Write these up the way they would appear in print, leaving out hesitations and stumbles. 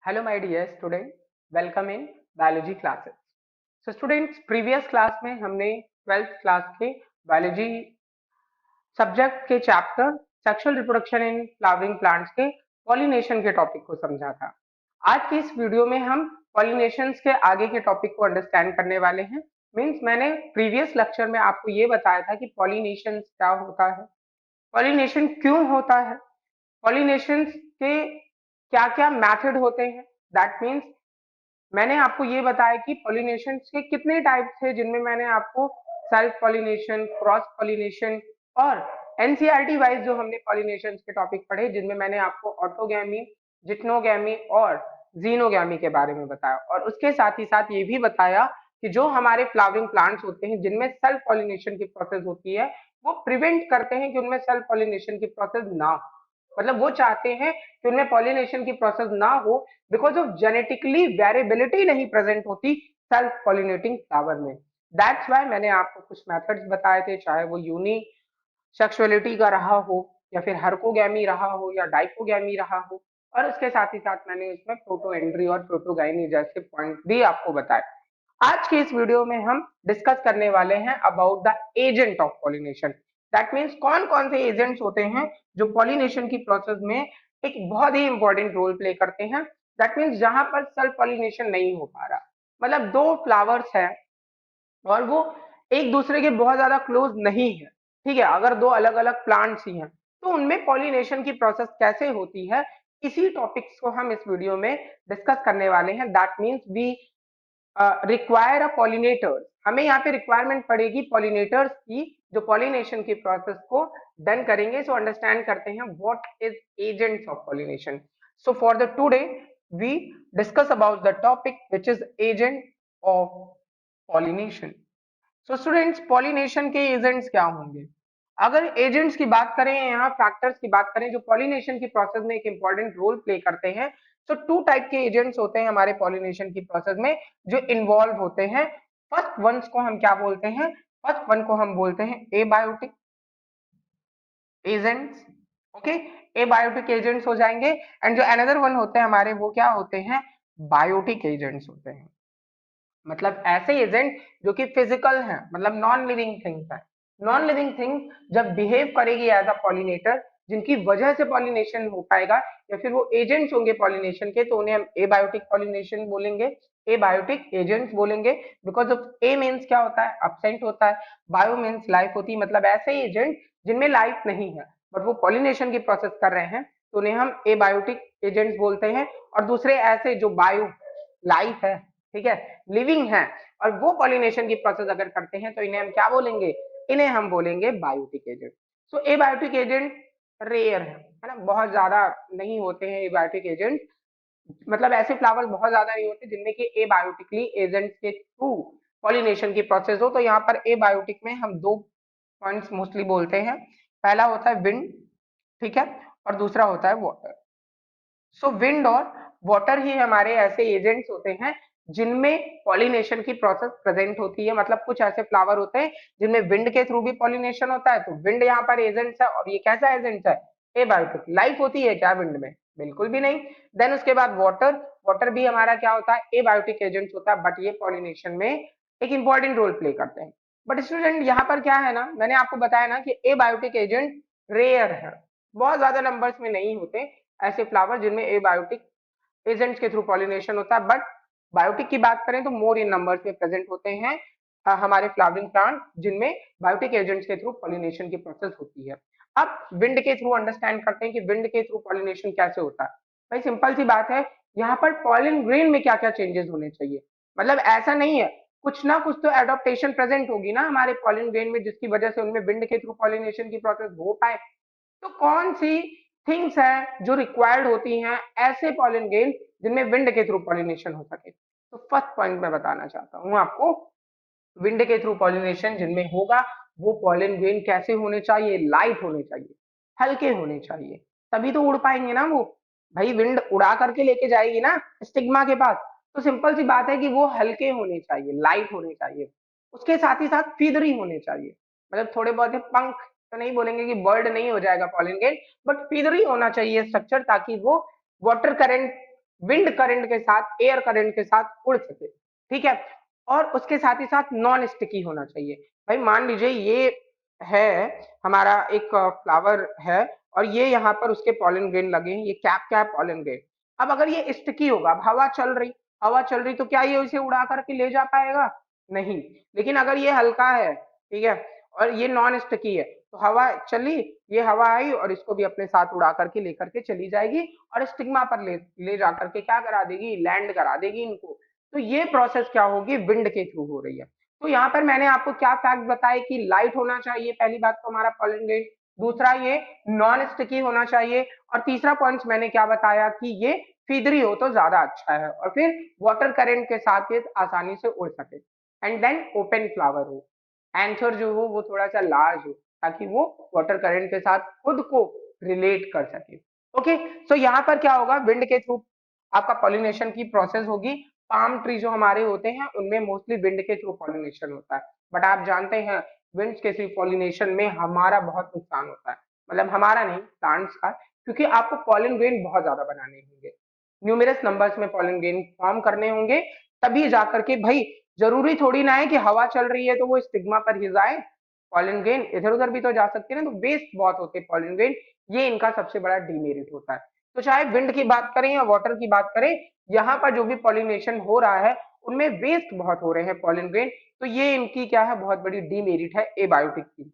Hello my dear student, welcome in biology classes. So students, previous class में हमने 12th class के biology subject के chapter sexual reproduction in flowering plants के pollination के topic को समझा था। आज की इस वीडियो में हम पॉलिनेशंस के आगे के टॉपिक को अंडरस्टैंड करने वाले हैं। मीन्स मैंने प्रीवियस लेक्चर में आपको ये बताया था कि पॉलिनेशन क्या होता है, पॉलिनेशन क्यों होता है, पॉलिनेशन के क्या क्या मेथड होते हैं। दैट मीन्स मैंने आपको ये बताया कि पॉलिनेशन के कितने टाइप थे, जिनमें मैंने आपको सेल्फ पॉलिनेशन, क्रॉस पॉलिनेशन और एनसीईआरटी वाइज जो हमने पॉलिनेशन के टॉपिक पढ़े, जिनमें मैंने आपको ऑटोगैमी, जिटनोगैमी और जीनोगैमी के बारे में बताया। और उसके साथ ही साथ ये भी बताया कि जो हमारे फ्लावरिंग प्लांट्स होते हैं जिनमें सेल्फ पॉलिनेशन की प्रोसेस होती है, वो प्रिवेंट करते हैं कि उनमें सेल्फ पॉलिनेशन की प्रोसेस ना हो। मतलब वो चाहते हैं कि उनमें पॉलिनेशन की प्रोसेस ना हो बिकॉज ऑफ जेनेटिकली वेरिएबिलिटी नहीं प्रेजेंट होती सेल्फ पॉलिनेटिंग फ्लावर में। दैट्स वाई मैंने आपको कुछ मेथड्स बताए थे, चाहे वो यूनी सेक्सुअलिटी का रहा हो या फिर हर्कोगैमी रहा हो या डाइकोगैमी रहा हो। और उसके साथ ही साथ मैंने उसमें प्रोटोएंड्री और प्रोटोगाइनी जैसे पॉइंट भी आपको बताए। आज के इस वीडियो में हम डिस्कस करने वाले हैं about the agent of pollination. That means कौन कौन से एजेंट्स होते हैं जो पॉलिनेशन की प्रोसेस में एक बहुत ही इंपॉर्टेंट रोल प्ले करते हैं। दैट मीन्स जहां पर सेल्फ पॉलिनेशन नहीं हो पा रहा, मतलब दो फ्लावर्स हैं और वो एक दूसरे के बहुत ज्यादा क्लोज नहीं है, ठीक है, अगर दो अलग अलग प्लांट्स ही हैं तो उनमें पॉलिनेशन की प्रोसेस कैसे होती है, इसी टॉपिक्स को हम इस वीडियो में डिस्कस करने वाले हैं। That means we require a pollinators, हमें यहाँ पे रिक्वायरमेंट पड़ेगी पॉलिनेटर्स की, जो पॉलिनेशन की प्रोसेस को डन करेंगे। सो अंडरस्टैंड करते हैं what is agents of pollination. So for the today we discuss about the topic which is agent of pollination. So students, pollination के एजेंट्स क्या होंगे? अगर एजेंट्स की बात करें, यहाँ फैक्टर्स की बात करें जो पॉलिनेशन की प्रोसेस में एक इंपॉर्टेंट रोल प्ले करते हैं, तो टू टाइप के एजेंट्स होते हैं हमारे पॉलिनेशन की प्रोसेस में जो इन्वॉल्व होते हैं। फर्स्ट वंस को हम क्या बोलते हैं? फर्स्ट वन को हम बोलते हैं abiotic agents. Okay, abiotic agents हो जाएंगे। एंड जो अनदर वन होते हैं हमारे, वो क्या होते हैं? बायोटिक एजेंट्स होते हैं। मतलब ऐसे एजेंट जो कि फिजिकल हैं, मतलब नॉन लिविंग थिंग्स हैं। नॉन लिविंग थिंग जब बिहेव करेगी एज अ पॉलिनेटर, जिनकी वजह से पॉलिनेशन हो पाएगा या फिर वो एजेंट्स होंगे पॉलिनेशन के, तो उन्हें हम एबायोटिक पॉलिनेशन बोलेंगे, एबायोटिक एजेंट्स बोलेंगे। बिकॉज ऑफ ए मीन्स क्या होता है? अब्सेंट होता है, बायो मीन्स लाइफ होती है, मतलब ऐसे एजेंट जिनमें लाइफ नहीं है बट वो पॉलिनेशन की प्रोसेस कर रहे हैं, तो उन्हें हम एबायोटिक एजेंट्स बोलते हैं। और दूसरे ऐसे जो बायो लाइफ है, ठीक है, लिविंग है, और वो पॉलिनेशन की प्रोसेस अगर करते हैं तो इन्हें हम क्या बोलेंगे? इन्हें हम बोलेंगे बायोटिक एजेंट। सो एबायोटिक एजेंट रेयर है ना, बहुत ज्यादा नहीं होते हैं एबायोटिक एजेंट। मतलब ऐसे फ्लावर्स बहुत ज्यादा नहीं होते जिनमें कि एबायोटिकली एजेंट के थ्रू पॉलिनेशन की प्रोसेस हो। तो यहाँ पर एबायोटिक में हम दो पॉइंट्स मोस्टली बोलते हैं। पहला होता है विंड, ठीक है, और दूसरा होता है वाटर। सो विंड और वाटर ही हमारे ऐसे एजेंट्स होते हैं जिनमें पॉलिनेशन की प्रोसेस प्रेजेंट होती है। मतलब कुछ ऐसे फ्लावर होते हैं जिनमें विंड के थ्रू भी पॉलिनेशन होता है, तो विंड यहाँ पर एजेंट्स है। और ये कैसा एजेंट है? एबायोटिक। लाइफ होती है क्या विंड में? बिल्कुल भी नहीं। देन उसके बाद वाटर, वाटर भी हमारा क्या होता है? एबायोटिक एजेंट होता है, बट ये पॉलिनेशन में एक इंपॉर्टेंट रोल प्ले करते हैं। बट स्टूडेंट यहाँ पर क्या है ना, मैंने आपको बताया ना कि एबायोटिक एजेंट रेयर है, बहुत ज्यादा नंबर्स में नहीं होते ऐसे फ्लावर जिनमें एबायोटिक एजेंट्स के थ्रू पॉलिनेशन होता है। बट बायोटिक की बात करें तो मोर इन नंबर्स में प्रेजेंट होते हैं हमारे फ्लावरिंग प्लांट जिनमें बायोटिक एजेंट्स के थ्रू पॉलिनेशन की प्रोसेस होती है। अब विंड के थ्रू अंडरस्टैंड करते हैं कि विंड के थ्रू पॉलिनेशन कैसे होता है। भाई सिंपल सी बात है, यहाँ पर पॉलिन ग्रेन में क्या क्या चेंजेस होने चाहिए। मतलब ऐसा नहीं है, कुछ ना कुछ तो एडॉप्टेशन प्रेजेंट होगी ना हमारे पॉलिन ग्रेन में, जिसकी वजह से उनमें विंड के थ्रू पॉलिनेशन की प्रोसेस हो पाए। तो कौन सी थिंग्स है जो रिक्वायर्ड होती हैं ऐसे पॉलिन ग्रेन जिनमें विंड के थ्रू पॉलिनेशन हो सके? तो फर्स्ट पॉइंट मैं बताना चाहता हूं आपको, विंड के थ्रू पॉलिनेशन जिनमें होगा वो पॉलिन ग्रेन कैसे होने चाहिए? लाइट होने चाहिए, हल्के होने चाहिए, तभी तो उड़ पाएंगे ना वो। भाई विंड उड़ा करके लेके जाएगी ना स्टिग्मा के पास, तो सिंपल सी बात है कि वो हल्के होने चाहिए, लाइट होने चाहिए। उसके साथ ही साथ फीदरी होने चाहिए, मतलब थोड़े बहुत पंख तो नहीं बोलेंगे कि बर्ड नहीं हो जाएगा पॉलिन ग्रेन, बट फीदरी होना चाहिए स्ट्रक्चर, ताकि वो वाटर करंट विंड करंट के साथ, एयर करंट के साथ उड़ सके, ठीक है। और उसके साथ ही साथ नॉन स्टिकी होना चाहिए। भाई मान लीजिए ये है हमारा एक फ्लावर है, और ये यहाँ पर उसके पॉलन ग्रेन लगे हैं, ये कैप क्या है, पॉलन ग्रेन। अब अगर ये स्टिकी होगा, अब हवा चल रही तो क्या ये इसे उड़ा करके ले जा पाएगा? नहीं। लेकिन अगर ये हल्का है, ठीक है, और ये नॉन स्टिकी है, तो हवा चली, ये हवा आई और इसको भी अपने साथ उड़ा करके लेकर के चली जाएगी, और स्टिग्मा पर ले जा करके क्या करा देगी, लैंड करा देगी इनको। तो ये प्रोसेस क्या होगी, विंड के थ्रू हो रही है। तो यहाँ पर मैंने आपको क्या फैक्ट बताए कि लाइट होना चाहिए, पहली बात तो हमारा पॉलन ग्रेन, दूसरा ये नॉन स्टिकी होना चाहिए, और तीसरा पॉइंट मैंने क्या बताया कि ये फीदरी हो तो ज्यादा अच्छा है, और फिर वाटर करंट के साथ ये आसानी से उड़ सके, एंड देन ओपन फ्लावर हो, एंथर जो हो वो थोड़ा सा लार्ज हो, ताकि वो वाटर करंट के साथ खुद को रिलेट कर सके। ओके, सो यहाँ पर क्या होगा, विंड के थ्रू आपका पॉलिनेशन की प्रोसेस होगी। पाम ट्री जो हमारे होते हैं उनमें मोस्टली विंड के थ्रू पॉलिनेशन होता है, बट आप जानते हैं विंड के थ्रू पॉलिनेशन में हमारा बहुत नुकसान होता है, मतलब हमारा नहीं, प्लांट्स का, क्योंकि आपको पॉलन ग्रेन बहुत ज्यादा बनाने होंगे, न्यूमेरस नंबर्स में पॉलन ग्रेन फॉर्म करने होंगे, तभी जाकर के भाई, जरूरी थोड़ी ना है कि हवा चल रही है तो वो स्टिग्मा पर ही जाए, पॉलन ग्रेन इधर उधर भी तो जा सकते हैं ना, तो वेस्ट बहुत होते हैं पॉलन ग्रेन, ये इनका सबसे बड़ा डीमेरिट होता है। तो चाहे विंड की बात करें या वाटर की बात करें, यहाँ पर जो भी पॉलिनेशन हो रहा है उनमें वेस्ट बहुत हो रहे हैं पॉलन ग्रेन, तो ये इनकी क्या है, बहुत बड़ी डीमेरिट है एबायोटिक की।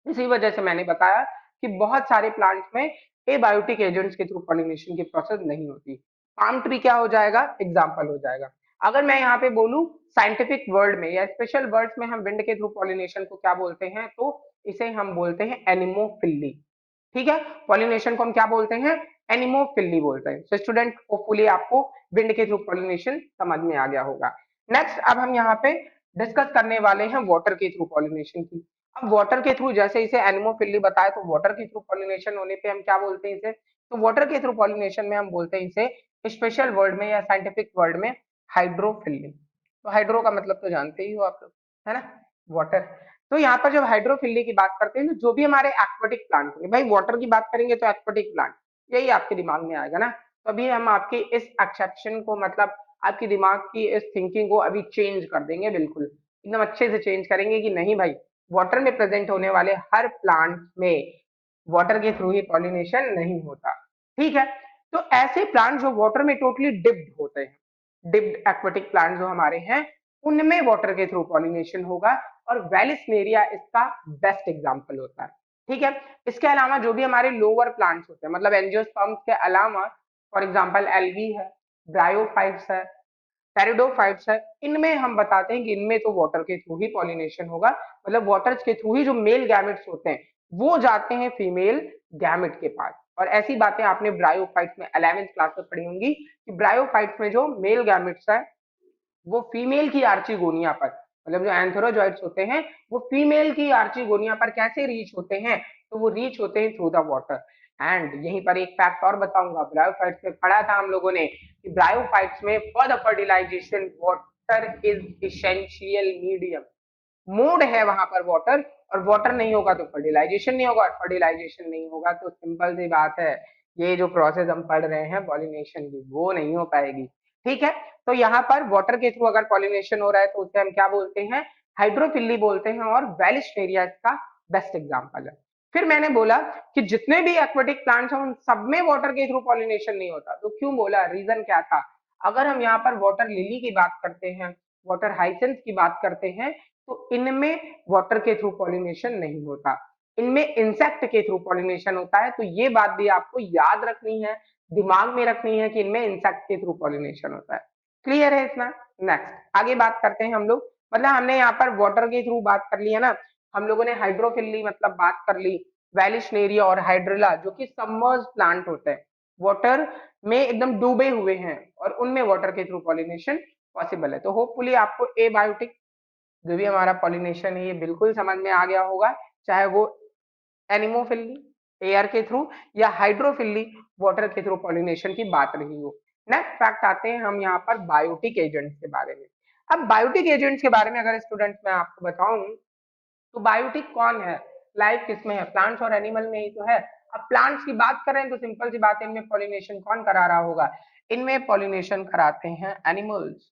इसी वजह से मैंने बताया कि बहुत सारे प्लांट्स में एबायोटिक एजेंट्स के थ्रू पॉलिनेशन की प्रोसेस नहीं होती। पाम ट्री क्या हो जाएगा, एग्जाम्पल हो जाएगा। अगर मैं यहाँ पे बोलूं साइंटिफिक वर्ड में या स्पेशल वर्ड्स में, हम विंड के थ्रू पॉलिनेशन को क्या बोलते हैं, तो इसे हम बोलते हैं एनिमोफिली, ठीक है। पॉलिनेशन को हम क्या बोलते हैं, एनिमोफिली बोलते हैं। तो स्टूडेंट होपफुली आपको विंड के थ्रू पॉलिनेशन समझ में आ गया होगा। नेक्स्ट अब हम यहाँ पे डिस्कस करने वाले हैं वाटर के थ्रू पॉलिनेशन की। अब वाटर के थ्रू, जैसे इसे एनिमोफिली बताया, तो वाटर के थ्रू पॉलिनेशन होने पे हम क्या बोलते हैं इसे, तो वाटर के थ्रू पॉलिनेशन में हम बोलते हैं इसे स्पेशल वर्ड में या साइंटिफिक वर्ड में हाइड्रोफिली। तो हाइड्रो का मतलब तो जानते ही हो आप लोग, है ना, वाटर। तो यहाँ पर जब हाइड्रोफिली की बात करते हैं, तो जो भी हमारे एक्वेटिक प्लांट होंगे, भाई वाटर की बात करेंगे तो एक्वेटिक प्लांट, यही आपके दिमाग में आएगा ना। तो अभी हम आपकी इस एक्सेप्शन को, मतलब आपकी दिमाग की इस थिंकिंग को अभी चेंज कर देंगे, बिल्कुल एकदम अच्छे से चेंज करेंगे कि नहीं भाई, वाटर में प्रेजेंट होने वाले हर प्लांट में वाटर के थ्रू ही पॉलिनेशन नहीं होता, ठीक है। तो ऐसे प्लांट जो वाटर में टोटली डिप्ड होते हैं, डिप्ड एक्वेटिक प्लांट जो हमारे हैं, उनमें वाटर के थ्रू पॉलिनेशन होगा, और वेलिस्नेरिया इसका बेस्ट एग्जांपल होता है, ठीक है। इसके अलावा जो भी हमारे लोअर प्लांट्स होते हैं, मतलब एंजियोस्पर्म्स के अलावा, फॉर एग्जांपल एल्गी है, ब्रायोफाइट्स है, टेरिडोफाइट्स है, इनमें हम बताते हैं कि इनमें तो वाटर के थ्रू ही पॉलिनेशन होगा, मतलब वाटर के थ्रू ही जो मेल गैमेट्स होते हैं वो जाते हैं फीमेल गैमेट के पास। और ऐसी बातें आपने ब्रायोफाइट्स में 11th क्लास में पढ़ी होंगी कि ब्रायोफाइट्स में जो मेल गैमेट्स है वो फीमेल की आर्चिगोनिया पर, मतलब जो एंथेरोजॉइट्स होते हैं वो फीमेल की आर्चिगोनिया पर कैसे रीच होते हैं, तो वो रीच होते हैं थ्रू द वाटर। एंड यहीं पर एक फैक्ट और बताऊंगा, ब्रायोफाइट्स में पढ़ा था हम लोगों ने कि ब्रायोफाइट्स में for the fertilization water is essential medium, मूड है वहां पर वाटर, और वाटर नहीं होगा तो फर्टिलाइजेशन नहीं होगा, और फर्टिलाइजेशन नहीं होगा तो सिंपल सी बात है, ये जो प्रोसेस हम पढ़ रहे हैं पॉलिनेशन की, वो नहीं हो पाएगी, ठीक है। तो यहाँ पर वाटर के थ्रू अगर पॉलिनेशन हो रहा है तो उसे हम क्या बोलते हैं, हाइड्रोफिली बोलते हैं, और वेलिस्टेरिया इसका बेस्ट एग्जाम्पल है। फिर मैंने बोला कि जितने भी एक्वेटिक प्लांट्स हैं उन सब में वाटर के थ्रू पॉलिनेशन नहीं होता, तो क्यों बोला, रीजन क्या था। अगर हम यहाँ पर वाटर लिली की बात करते हैं, वाटर हाइसेंथ की बात करते हैं, तो इनमें वाटर के थ्रू पॉलिनेशन नहीं होता, इनमें इंसेक्ट के थ्रू पॉलिनेशन होता है। तो ये बात भी आपको याद रखनी है, दिमाग में रखनी है कि इनमें इंसेक्ट के थ्रू पॉलिनेशन होता है। क्लियर है इतना। नेक्स्ट आगे बात करते हैं हम लोग, मतलब हमने यहाँ पर वाटर के थ्रू बात कर ली है ना, हम लोगों ने हाइड्रोफिली मतलब बात कर ली, वेलिशनेरिया और हाइड्रिला जो कि सबमर्ज प्लांट होते हैं, वाटर में एकदम डूबे हुए हैं, और उनमें वाटर के थ्रू पॉलिनेशन पॉसिबल है। तो होपफुली आपको एबायोटिक जो भी हमारा पॉलिनेशन है ये बिल्कुल समझ में आ गया होगा, चाहे वो एनिमोफिली एयर के थ्रू या हाइड्रोफिली वाटर के थ्रू पॉलिनेशन की बात रही हो। नेक्स्ट फैक्ट आते हैं हम यहाँ पर बायोटिक एजेंट्स के बारे में। अब बायोटिक एजेंट्स के बारे में अगर स्टूडेंट्स मैं आपको बताऊं, तो बायोटिक कौन है, लाइफ किसमें है, प्लांट्स और एनिमल में ही तो है। अब प्लांट्स की बात करें तो सिंपल सी बात है, इनमें पॉलिनेशन कौन करा रहा होगा? इनमें पॉलिनेशन कराते हैं एनिमल्स।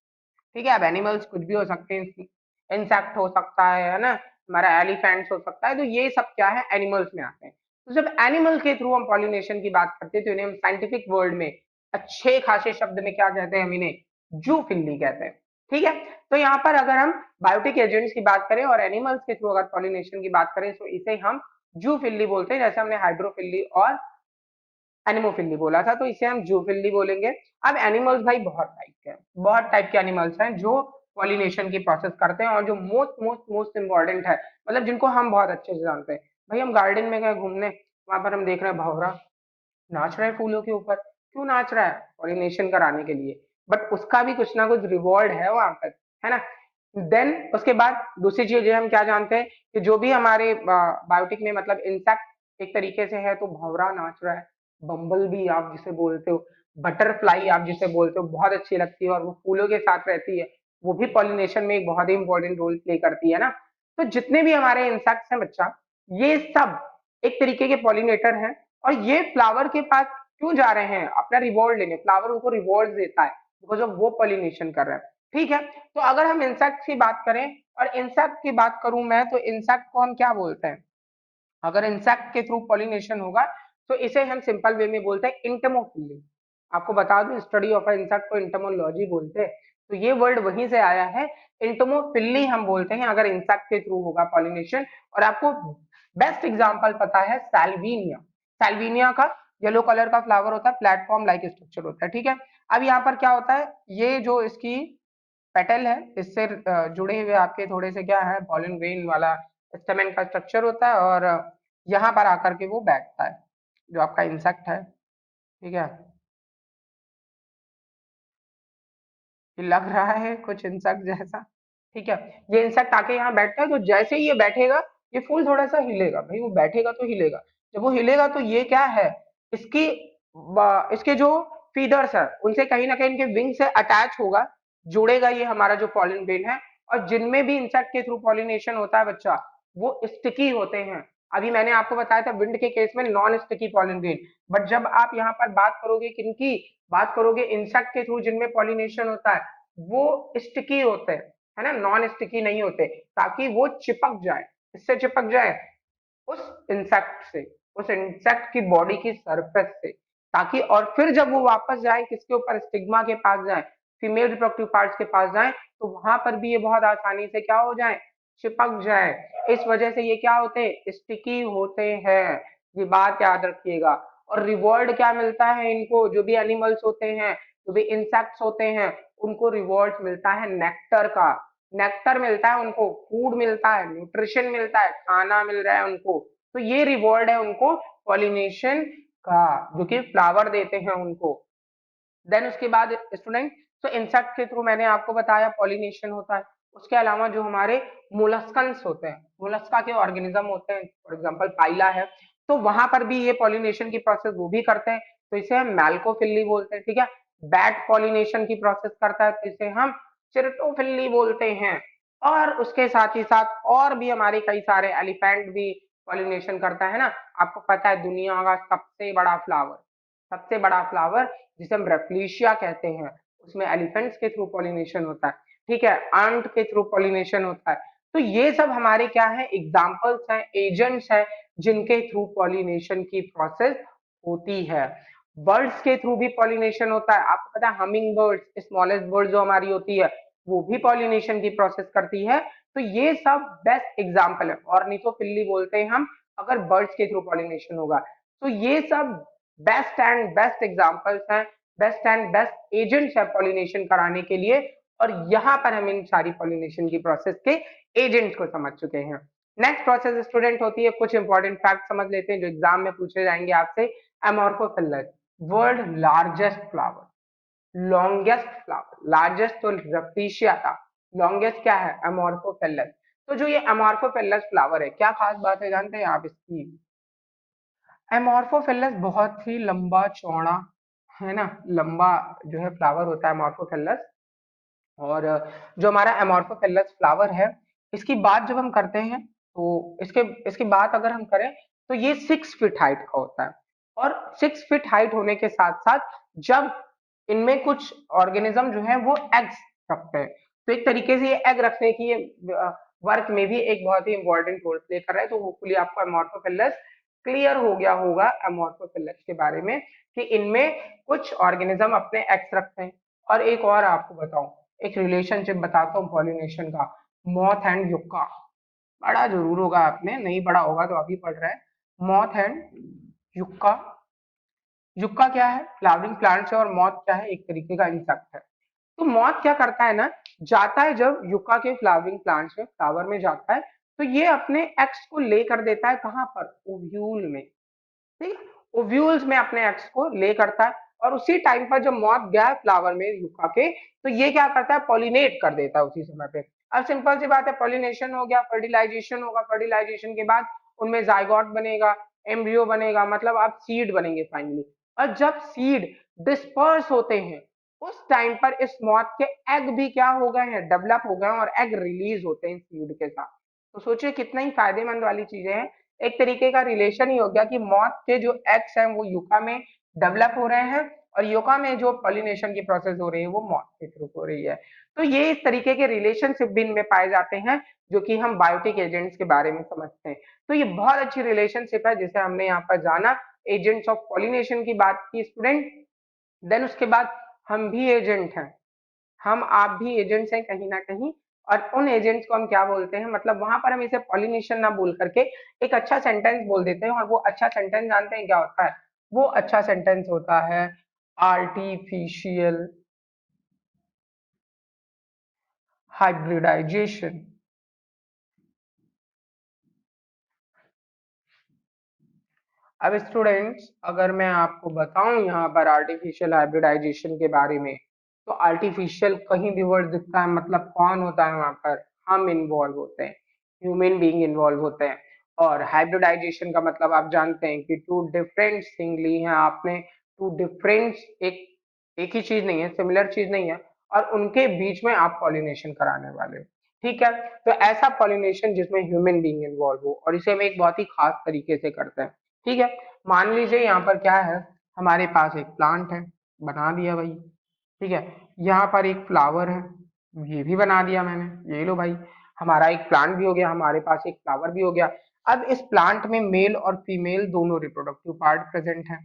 ठीक है, अब एनिमल्स कुछ भी हो सकते हैं, इंसेक्ट हो सकता है ना, हमारा एलिफेंट्स हो सकता है, तो ये सब क्या है, एनिमल्स में आते हैं। तो जब एनिमल के थ्रू हम पॉलिनेशन की बात करते हैं तो इन्हें हम साइंटिफिक वर्ड में अच्छे खासे शब्द में क्या कहते हैं, हम इन्हें जूफिली कहते हैं। ठीक है, तो यहाँ पर अगर हम बायोटिक एजेंट्स की बात करें और एनिमल्स के थ्रू अगर पॉलिनेशन की बात करें तो इसे हम जूफिली बोलते हैं। जैसे हमने हाइड्रोफिली और एनिमोफिली बोला था, तो इसे हम जूफिली बोलेंगे। अब एनिमल्स भाई बहुत टाइप के हैं, बहुत टाइप के एनिमल्स हैं जो पॉलिनेशन की प्रोसेस करते हैं, और जो मोस्ट मोस्ट मोस्ट इंपॉर्टेंट है, मतलब जिनको हम बहुत अच्छे से जानते हैं। भाई हम गार्डन में गए घूमने, वहां पर हम देख रहे हैं भंवरा नाच रहा है फूलों के ऊपर। क्यों नाच रहा है? पॉलिनेशन कराने के लिए। बट उसका भी कुछ ना कुछ रिवॉर्ड है वहां पर, है ना। देन उसके बाद दूसरी चीज हम क्या जानते हैं कि जो भी हमारे बायोटिक में मतलब इंसेक्ट एक तरीके से है, तो भंवरा नाच रहा है, बम्बल बी आप जिसे बोलते हो, बटरफ्लाई आप जिसे बोलते हो, बहुत अच्छी लगती है और वो फूलों के साथ रहती है, वो भी पॉलिनेशन में एक बहुत ही इंपॉर्टेंट रोल प्ले करती है ना। तो जितने भी हमारे इंसेक्ट्स हैं बच्चा, ये सब एक तरीके के पॉलिनेटर हैं, और ये फ्लावर के पास क्यों जा रहे हैं? अपना रिवॉर्ड लेने। फ्लावर उनको रिवॉर्ड देता है बिकॉज ऑफ वो पॉलिनेशन कर रहे हैं। ठीक है, तो अगर हम इंसेक्ट की बात करें और इंसेक्ट की बात करूं मैं, तो इंसेक्ट को हम क्या बोलते हैं? अगर इंसेक्ट के थ्रू पॉलिनेशन होगा तो इसे हम सिंपल वे में बोलते हैं इंटमोफिली। आपको बता दूं, स्टडी ऑफ इंसेक्ट को इंटमोलॉजी बोलते हैं, तो ये वर्ड वहीं से आया है। इंटमोफिली हम बोलते हैं अगर इंसेक्ट के थ्रू होगा पॉलिनेशन। और आपको बेस्ट एग्जांपल पता है सैल्विनिया। सैल्विनिया का येलो कलर का फ्लावर होता है, प्लेटफॉर्म लाइक स्ट्रक्चर होता है। ठीक है, अब यहाँ पर क्या होता है, ये जो इसकी पेटल है, इससे जुड़े हुए आपके थोड़े से क्या है, पॉलन ग्रेन वाला स्टेमेन का स्ट्रक्चर होता है, और यहाँ पर आकर के वो बैठता है जो आपका इंसेक्ट है। ठीक है, ये लग रहा है कुछ इंसेक्ट जैसा। ठीक है, ये इंसेक्ट आके यहाँ बैठता है, तो जैसे ही ये बैठेगा, ये फूल थोड़ा सा हिलेगा। भाई वो बैठेगा तो हिलेगा, जब वो हिलेगा तो ये क्या है, इसकी इसके जो फीडर्स है उनसे कहीं ना कहीं इनके विंग से अटैच होगा, जुड़ेगा ये हमारा जो पॉलिन ग्रेन है। और जिनमें भी इंसेक्ट के थ्रू पॉलिनेशन होता है बच्चा, वो स्टिकी होते हैं। अभी मैंने आपको बताया था विंड के केस में non sticky pollen grain, but जब आप यहाँ पर बात करोगे किनकी, बात करोगे इंसेक्ट के थ्रू जिनमें पॉलिनेशन होता है, वो स्टिकी होते हैं, है ना, नॉन स्टिकी नहीं होते, ताकि वो चिपक जाए। इससे चिपक जाए, उस इंसेक्ट से, उस इंसेक्ट की बॉडी की सरफेस से, ताकि और फिर जब वो वापस जाए किसके ऊपर, स्टिग्मा के पास जाए, फीमेल रिप्रोडक्टिव पार्ट्स के पास जाए, तो वहां पर भी ये बहुत आसानी से क्या हो जाए, चिपक जाए। इस वजह से ये क्या होते हैं, स्टिकी होते हैं। ये बात याद रखिएगा। और रिवॉर्ड क्या मिलता है इनको, जो भी एनिमल्स होते हैं, जो भी इंसेक्ट्स होते हैं, उनको रिवॉर्ड मिलता है नेक्टर का। नेक्टर मिलता है उनको, फूड मिलता है, न्यूट्रिशन मिलता है, खाना मिल रहा है उनको। तो ये रिवॉर्ड है उनको पॉलिनेशन का, जो कि फ्लावर देते हैं उनको। देन उसके बाद स्टूडेंट, तो इंसेक्ट के थ्रू मैंने आपको बताया पॉलिनेशन होता है। उसके अलावा जो हमारे मोलस्कन्स होते हैं, मोलस्का के ऑर्गेनिज्म होते हैं, फॉर एग्जांपल पाइला है, तो वहां पर भी ये पॉलिनेशन की प्रोसेस वो भी करते हैं, तो इसे हम मैल्कोफिली बोलते हैं। ठीक है, बैट पॉलिनेशन की प्रोसेस करता है, तो इसे हम चिरटोफिली बोलते हैं। और उसके साथ ही साथ और भी हमारे कई सारे, एलिफेंट भी पॉलिनेशन करता है ना। आपको पता है दुनिया का सबसे बड़ा फ्लावर, सबसे बड़ा फ्लावर जिसे हम रेफ्लिशिया कहते हैं, उसमें एलिफेंट्स के थ्रू पॉलिनेशन होता है। ठीक है, आंट के थ्रू पॉलिनेशन होता है। तो ये सब हमारे क्या है, एग्जाम्पल्स हैं, एजेंट्स हैं, जिनके थ्रू पॉलिनेशन की प्रोसेस होती है। बर्ड्स के थ्रू भी पॉलिनेशन होता है। आपको पता है हमिंग बर्ड्स, स्मॉलेस्ट बर्ड जो हमारी होती है, वो भी पॉलिनेशन की प्रोसेस करती है। तो ये सब बेस्ट एग्जाम्पल है, ऑर्निथोफिली बोलते हैं हम अगर बर्ड्स के थ्रू पॉलिनेशन होगा। तो ये सब बेस्ट एंड बेस्ट एग्जांपल्स हैं, बेस्ट एंड बेस्ट एजेंट्स है पॉलिनेशन कराने के लिए। और यहाँ पर हम इन सारी पॉलिनेशन की प्रोसेस के एजेंट्स को समझ चुके हैं। नेक्स्ट प्रोसेस स्टूडेंट होती है, कुछ इंपॉर्टेंट फैक्ट समझ लेते हैं जो एग्जाम में पूछे जाएंगे आपसे। Amorphophallus, world largest flower, longest flower, largest तो रफ्रीशिया था, लॉन्गेस्ट क्या है, एमोर्फोफिलस। तो जो ये एमोर्फोफिलस फ्लावर है, क्या खास बात है जानते हैं आप इसकी? एमोर्फोफिलस बहुत ही लंबा चौड़ा, है ना, लंबा जो है फ्लावर होता है एमोर्फोफिलस। और जो हमारा एमोर्फोफिलस फ्लावर है, इसकी बात जब हम करते हैं, तो इसके इसकी बात अगर हम करें, तो ये 6 फीट हाइट का होता है। और 6 फीट हाइट होने के साथ साथ जब इनमें कुछ ऑर्गेनिज्म जो है वो एग्स रखते हैं, तो एक तरीके से ये एग रखने की ये वर्क में भी एक बहुत ही इंपॉर्टेंट रोल प्ले कर रहा है। तो होपफुली आपको अमोर्फोफिलस क्लियर हो गया होगा अमोर्फोफिलस के बारे में, कि इनमें कुछ ऑर्गेनिज्म अपने एग्स रखते हैं। और एक और आपको बताऊं, एक रिलेशनशिप बताता हूँ पॉलिनेशन का, मॉथ एंड युक्का। पढ़ा जरूर होगा आपने, नहीं पढ़ा होगा तो अभी पढ़ रहा है। Moth and yucca. युक्का क्या है? फ्लावरिंग प्लांट्स है, और मॉथ क्या है? एक तरीके का इंसेक्ट है। तो मॉथ क्या करता है ना, जाता है जब युक्का के फ्लावरिंग प्लांट्स में फ्लावर में जाता है, तो ये अपने एक्स को लेकर देता है कहाँ पर? ओव्यूल में। ठीक है, ओव्यूल्स में अपने एग्स को ले करता है। और उसी टाइम पर जब मॉथ गया है फ्लावर में युक्का के, तो ये क्या करता है? पॉलिनेट कर देता है उसी समय पे। अब सिंपल सी बात है, पॉलिनेशन हो गया, फर्टिलाइजेशन होगा, फर्टिलाइजेशन के बाद उनमें जाइगोट बनेगा, एम्ब्रियो बनेगा, मतलब आप सीड बनेंगे फाइनली। और जब सीड डिस्पर्स होते हैं, उस टाइम पर इस मॉथ के एग भी क्या हो गए हैं? डेवलप हो गए हैं, और एग रिलीज होते हैं सीड के साथ। तो सोचिए कितना ही फायदेमंद वाली चीजें हैं। एक तरीके का रिलेशन ही हो गया कि मॉथ के जो एग्स हैं वो यूका में डेवलप हो रहे हैं, और यूका में जो पॉलिनेशन की प्रोसेस हो रही है वो मॉथ के थ्रू हो रही है। तो ये इस तरीके के रिलेशनशिप भी इनमें पाए जाते हैं, जो कि हम बायोटिक एजेंट्स के बारे में समझते हैं। तो ये बहुत अच्छी रिलेशनशिप है जिसे हमने यहाँ पर जाना, एजेंट्स ऑफ पॉलिनेशन की बात की स्टूडेंट। देन उसके बाद हम भी एजेंट हैं, हम आप भी एजेंट्स हैं कहीं ना कहीं। और उन एजेंट्स को हम क्या बोलते हैं, मतलब वहां पर हम इसे पॉलिनेशन ना बोल करके एक अच्छा सेंटेंस बोल देते हैं। और वो अच्छा सेंटेंस जानते हैं क्या होता है? वो अच्छा सेंटेंस होता है आर्टिफिशियल हाइब्रिडाइजेशन। अब स्टूडेंट्स, अगर मैं आपको बताऊं यहाँ पर आर्टिफिशियल हाइब्रिडाइजेशन के बारे में, तो आर्टिफिशियल कहीं भी वर्ड दिखता है, मतलब कौन होता है वहां पर? हम इन्वॉल्व होते हैं, ह्यूमन बीइंग इन्वॉल्व होते हैं। और हाइब्रिडाइजेशन का मतलब आप जानते हैं कि टू डिफरेंट थिंग ली हैं आपने, टू डिफरेंट, एक ही चीज नहीं है, सिमिलर चीज नहीं है, और उनके बीच में आप पॉलिनेशन कराने वाले हो। ठीक है, तो ऐसा पॉलिनेशन जिसमें ह्यूमन बीइंग इन्वॉल्व हो, और इसे हम एक बहुत ही खास तरीके से करते हैं। ठीक है, मान लीजिए यहाँ पर क्या है, हमारे पास एक प्लांट है, बना दिया भाई। ठीक है, यहाँ पर एक फ्लावर है, ये भी बना दिया मैंने, ये लो भाई। हमारा एक प्लांट भी हो गया, हमारे पास एक फ्लावर भी हो गया। अब इस प्लांट में मेल और फीमेल दोनों रिप्रोडक्टिव पार्ट प्रेजेंट है।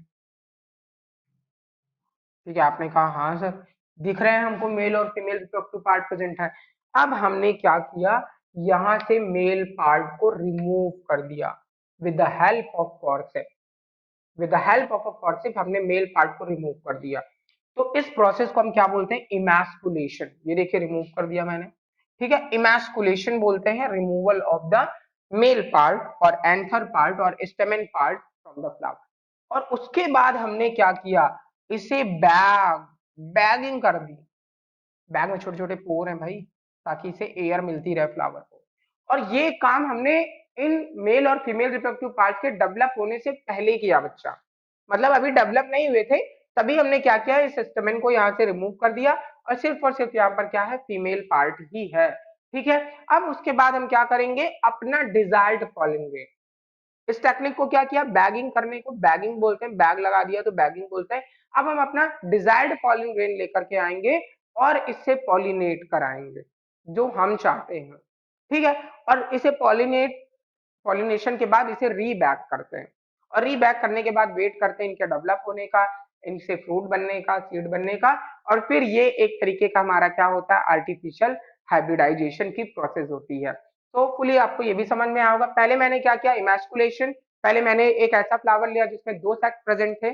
ठीक है, आपने कहा हाँ सर, दिख रहे हैं हमको मेल और फीमेल रिप्रोडक्टिव पार्ट प्रेजेंट है। अब हमने क्या किया, यहाँ से मेल पार्ट को रिमूव कर दिया with the help of forceps. With the help of a forceps हमने मेल पार्ट को रिमूव कर दिया। तो इस प्रोसेस को हम क्या बोलते हैं? इमैस्कुलेशन। ये देखिए रिमूव कर दिया मैंने। ठीक है, इमैस्कुलेशन बोलते हैं removal of the male part और एंथर पार्ट और स्टेमन पार्ट फ्रॉम द फ्लावर। और उसके बाद हमने क्या किया, इसे बैगिंग कर दी। बैग में छोटे छोटे पोर हैं भाई, ताकि इसे एयर मिलती रहे फ्लावर को। और ये काम हमने इन मेल और फीमेल रिप्रोडक्टिव पार्ट के डेवलप होने से पहले किया बच्चा, मतलब अभी डेवलप नहीं हुए थे, तभी हमने क्या किया, इस स्टेमेन को यहाँ से रिमूव कर दिया, और सिर्फ यहाँ पर क्या है? फीमेल पार्ट ही है। ठीक है, अब उसके बाद हम क्या करेंगे, अपना डिजायर्ड पॉलन ग्रेन। इस टेक्निक को क्या किया, बैगिंग करने को बैगिंग बोलते हैं, बैग लगा दिया तो बैगिंग बोलते हैं। अब हम अपना डिजायर्ड पॉलिन ग्रेन लेकर के आएंगे और इससे पॉलिनेट कराएंगे जो हम चाहते हैं। ठीक है, और इसे पॉलिनेशन के बाद इसे रीबैक करते हैं, और रीबैक करने के बाद वेट करते हैं इनके डेवलप होने का, इनसे फ्रूट बनने का, सीड बनने का। और फिर ये एक तरीके का हमारा क्या होता है, आर्टिफिशियल हाइब्रिडाइजेशन की प्रोसेस होती है। तो फुली आपको ये भी समझ में आया होगा। पहले मैंने क्या किया, इमैस्कुलेशन। पहले मैंने एक ऐसा फ्लावर लिया जिसमें दो सेक्स प्रेजेंट थे,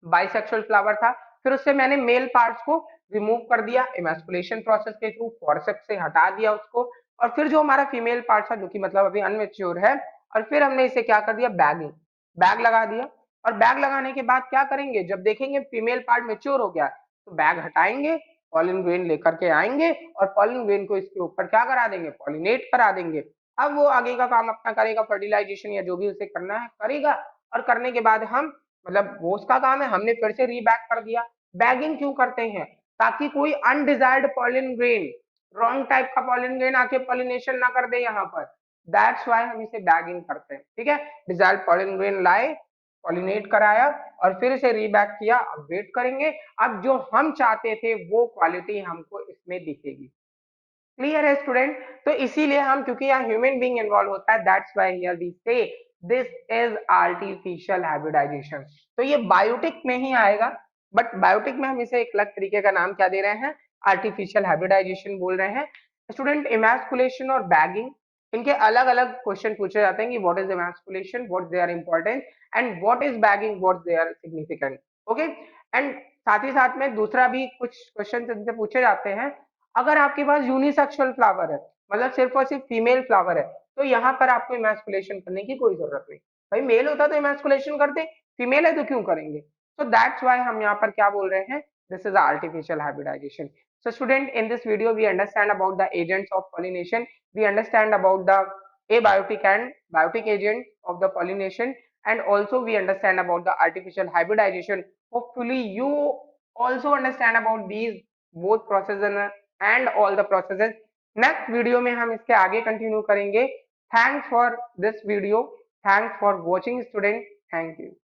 बाइसेक्सुअल फ्लावर था। फिर उससे मैंने मेल पार्ट्स को रिमूव कर दिया इमैस्कुलेशन प्रोसेस के थ्रू, फॉरसेप्स से हटा दिया उसको। और फिर जो हमारा फीमेल पार्ट था, जो कि मतलब अभी अनमेच्योर है, और फिर हमने इसे क्या कर दिया, बैगिंग, बैग लगा दिया। और बैग लगाने के बाद क्या करेंगे, जब देखेंगे फीमेल पार्ट मेच्योर हो गया, तो बैग हटाएंगे, पॉलिन ग्रेन लेकर के आएंगे, और पॉलिन ग्रेन को इसके ऊपर क्या करा देंगे, पॉलिनेट करा देंगे। अब वो आगे का काम अपना करेगा, फर्टिलाइजेशन या जो भी उसे करना है करेगा। और करने के बाद हम, मतलब वो उसका काम है, हमने फिर से रीबैक कर दिया। बैगिंग क्यों करते हैं, ताकि कोई undesired pollen grain, wrong type का पॉलिन ग्रेन आके पॉलिनेशन ना कर दे यहाँ पर। दैट्स वाई हम इसे बैगिंग करते हैं, ठीक है। डिजायर्ड पॉलन ग्रेन लाए, पॉलिनेट कराया और फिर इसे रीबैग किया, अब वेट करेंगे, अब जो हम चाहते थे वो क्वालिटी हमको इसमें दिखेगी। क्लियर है स्टूडेंट? तो इसीलिए हम, क्योंकि यहाँ ह्यूमन बीइंग इन्वॉल्व होता है, दैट्स व्हाई हियर वी से दिस इज आर्टिफिशियल हाइब्रिडाइजेशन। तो ये बायोटिक में ही आएगा, बट बायोटिक में हम इसे एक अलग तरीके का नाम क्या दे रहे हैं, आर्टिफिशियल हाइब्रिडाइजेशन बोल रहे हैं। स्टूडेंट, इमैस्कुलेशन और बैगिंग, इनके अलग अलग क्वेश्चन पूछे जाते हैं कि what is emasculation, what they are important, and what is bagging, what they are significant. Okay, and साथ ही साथ में दूसरा भी कुछ क्वेश्चन इनसे पूछे जाते हैं, अगर आपके पास यूनिसेक्सुअल फ्लावर है, मतलब सिर्फ और सिर्फ फीमेल फ्लावर है, तो यहाँ पर आपको इमैस्कुलेशन करने की कोई जरूरत नहीं। भाई मेल होता तो इमैस्कुलेशन करते, फीमेल है तो क्यों करेंगे? तो दैट्स व्हाई हम यहाँ पर क्या बोल रहे हैं, this is artificial hybridization. So student, in this video we understand about the agents of pollination, we understand about the abiotic and biotic agent of the pollination, and also we understand about the artificial hybridization. Hopefully you also understand about these both processes and all the processes. Next video में हम इसके आगे continue करेंगे. Thanks for this video. Thanks for watching student. Thank you.